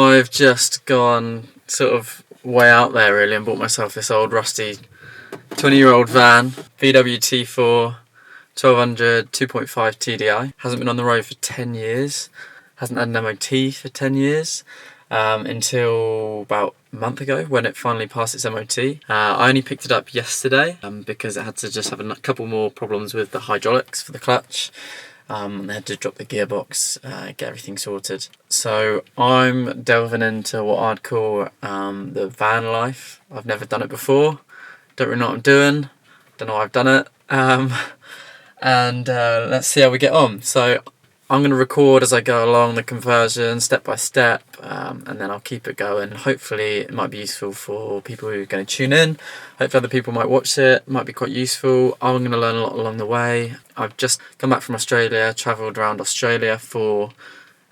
I've just gone sort of way out there really and bought myself this old rusty 20-year-old van, VW T4 1200 2.5 TDI. Hasn't been on the road for 10 years, hasn't had an MOT for 10 years, until about a month ago when it finally passed its MOT. I only picked it up yesterday because it had to just have a couple more problems with the hydraulics for the clutch. They had to drop the gearbox, get everything sorted. So I'm delving into what I'd call the van life. I've never done it before, don't really know what I'm doing, don't know why I've done it, and let's see how we get on. So I'm going to record as I go along the conversion step by step, and then I'll keep it going. Hopefully it might be useful for people who are going to tune in. Hopefully other people might watch it, might be quite useful. I'm going to learn a lot along the way. I've just come back from Australia, travelled around Australia for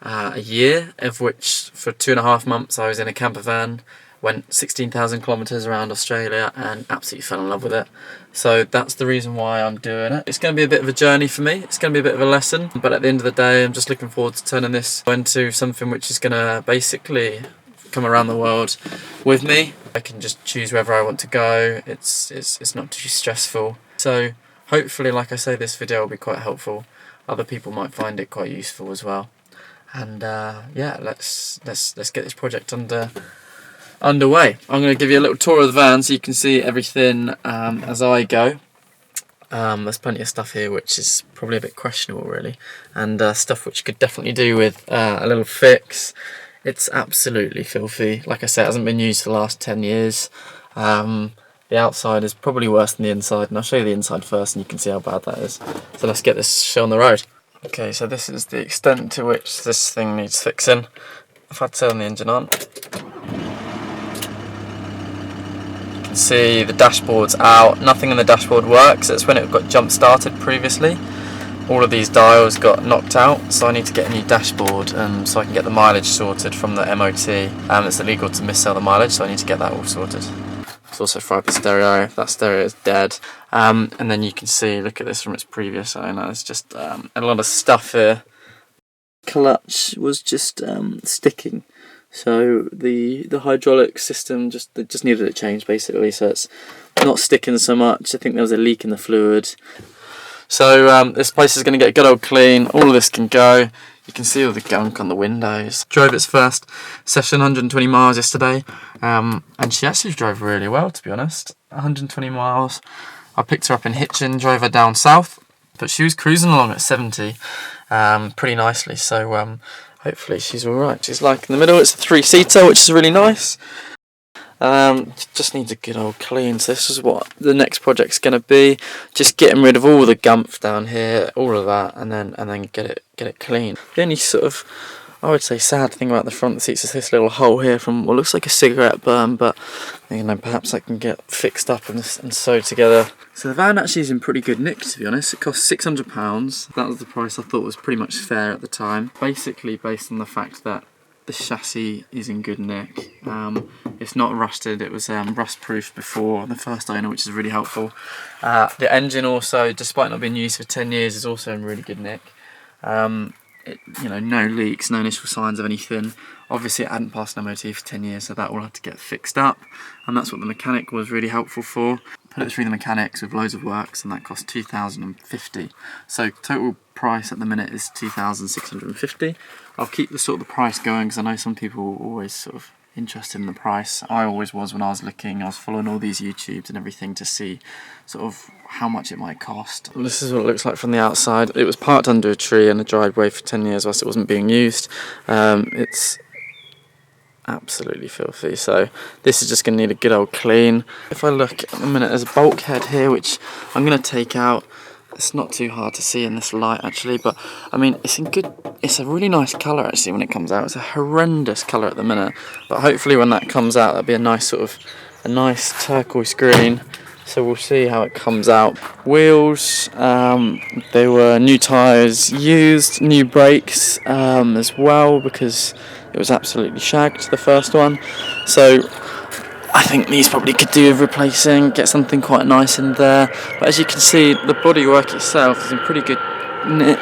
a year, of which for 2.5 months I was in a camper van, went 16,000 kilometres around Australia and absolutely fell in love with it. So that's the reason why I'm doing it. It's going to be a bit of a journey for me, it's going to be a bit of a lesson, but at the end of the day I'm just looking forward to turning this into something which is going to basically come around the world with me. I can just choose wherever I want to go, it's not too stressful. So hopefully, like I say, this video will be quite helpful. Other people might find it quite useful as well. And yeah, let's get this project underway. I'm going to give you a little tour of the van so you can see everything as I go. There's plenty of stuff here which is probably a bit questionable really, and stuff which you could definitely do with a little fix. It's absolutely filthy. Like I said, it hasn't been used for the last 10 years. The outside is probably worse than the inside, and I'll show you the inside first and you can see how bad that is. So let's get this show on the road. Okay, so this is the extent to which this thing needs fixing. If I turn the engine on, you can see the dashboard's out. Nothing in the dashboard works. That's when it got jump started previously. All of these dials got knocked out, so I need to get a new dashboard so I can get the mileage sorted from the MOT. It's illegal to missell the mileage, so I need to get that all sorted. It's also fried the stereo. That stereo is dead. And then you can see, look at this from its previous owner. There's just a lot of stuff here. Clutch was just sticking, so the hydraulic system just needed a change basically. So it's not sticking so much. I think there was a leak in the fluid. So this place is going to get a good old clean. All of this can go. You can see all the gunk on the windows. Drove its first session, 120 miles yesterday, and she actually drove really well, to be honest. 120 miles. I picked her up in Hitchin, drove her down south, but she was cruising along at 70 pretty nicely, so hopefully she's alright. She's like in the middle. It's a 3-seater, which is really nice. Just needs a good old clean. So this is what the next project's going to be, just getting rid of all the gumph down here, all of that, and then get it clean. The only sort of, I would say, sad thing about the front seats is this little hole here from what looks like a cigarette burn, but you know, perhaps I can get fixed up and sewed together. So the van actually is in pretty good nick, to be honest. It cost £600. That was the price I thought was pretty much fair at the time, basically based on the fact that the chassis is in good nick. It's not rusted. It was rust proof before the first owner, which is really helpful. The engine also, despite not being used for 10 years, is also in really good nick. You know, no leaks, no initial signs of anything. Obviously it hadn't passed an MOT for 10 years, so that all had to get fixed up, and that's what the mechanic was really helpful for. Put it through the mechanics with loads of works, and that cost $2,050. So total price at the minute is $2,650. I'll keep the sort of the price going because I know some people are always sort of interested in the price. I always was when I was looking. I was following all these YouTubes and everything to see sort of how much it might cost. This is what it looks like from the outside. It was parked under a tree in a driveway for 10 years whilst it wasn't being used. It's absolutely filthy, so this is just going to need a good old clean. If I look at the minute, there's a bulkhead here which I'm going to take out. It's not too hard to see in this light actually, but I mean it's a really nice colour actually when it comes out. It's a horrendous colour at the minute, but hopefully when that comes out that'll be a nice turquoise green. So we'll see how it comes out. Wheels, they were new tyres used, new brakes as well, because it was absolutely shagged, the first one. So I think these probably could do with replacing, get something quite nice in there. But as you can see, the bodywork itself is in pretty good nick.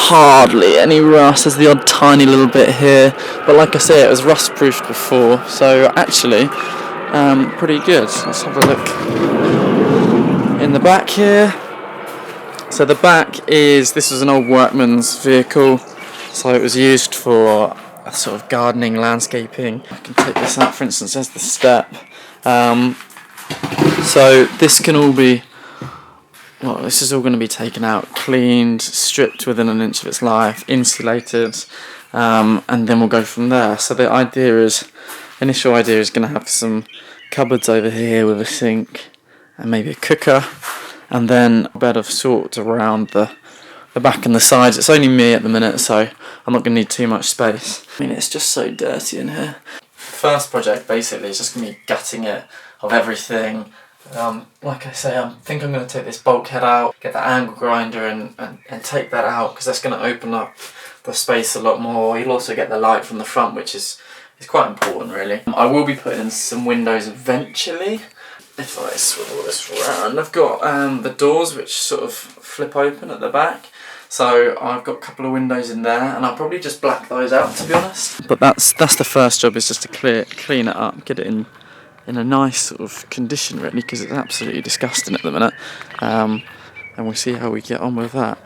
hardly any rust. There's the odd tiny little bit here, but like I say, it was rust proofed before, so actually pretty good. Let's have a look in the back here. So the back this was an old workman's vehicle, so it was used for a sort of gardening, landscaping. I can take this out, for instance, there's the step. So this can all be, well, this is all going to be taken out, cleaned, stripped within an inch of its life, insulated, and then we'll go from there. So the initial idea is going to have some cupboards over here with a sink and maybe a cooker, and then a bed of sorts around the back and the sides. It's only me at the minute, so I'm not going to need too much space. I mean, it's just so dirty in here. First project basically is just going to be gutting it of everything. Like I say, I think I'm going to take this bulkhead out, get the angle grinder and take that out, because that's going to open up the space a lot more. You'll also get the light from the front, which is quite important really. I will be putting in some windows eventually. If I swivel this around, I've got the doors which sort of flip open at the back. So I've got a couple of windows in there, and I'll probably just black those out, to be honest. But that's the first job, is just to clean it up, get it in a nice sort of condition really, because it's absolutely disgusting at the minute. And we'll see how we get on with that.